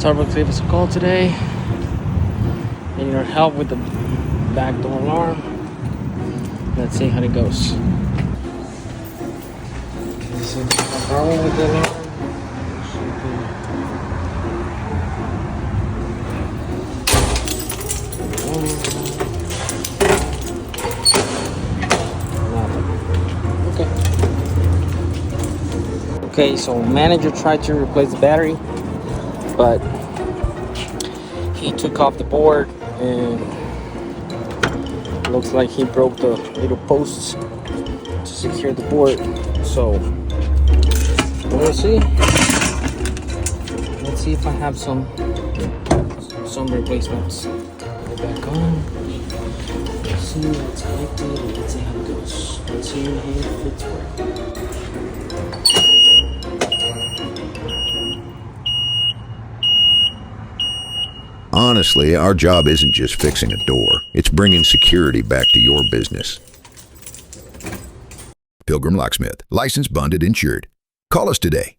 Starbucks gave us a call today. They need our help with the back door alarm. Let's see how it goes. Is it a problem with the alarm? Okay, so manager tried to replace the battery, but he took off the board and looks like he broke the little posts to secure the board. So we'll see. Let's see if I have some replacements. Put it back on. Let's see what's connected and let's see how it goes. Let's see if it's working. Honestly, our job isn't just fixing a door. It's bringing security back to your business. Pilgrim Locksmith. Licensed, bonded, insured. Call us today.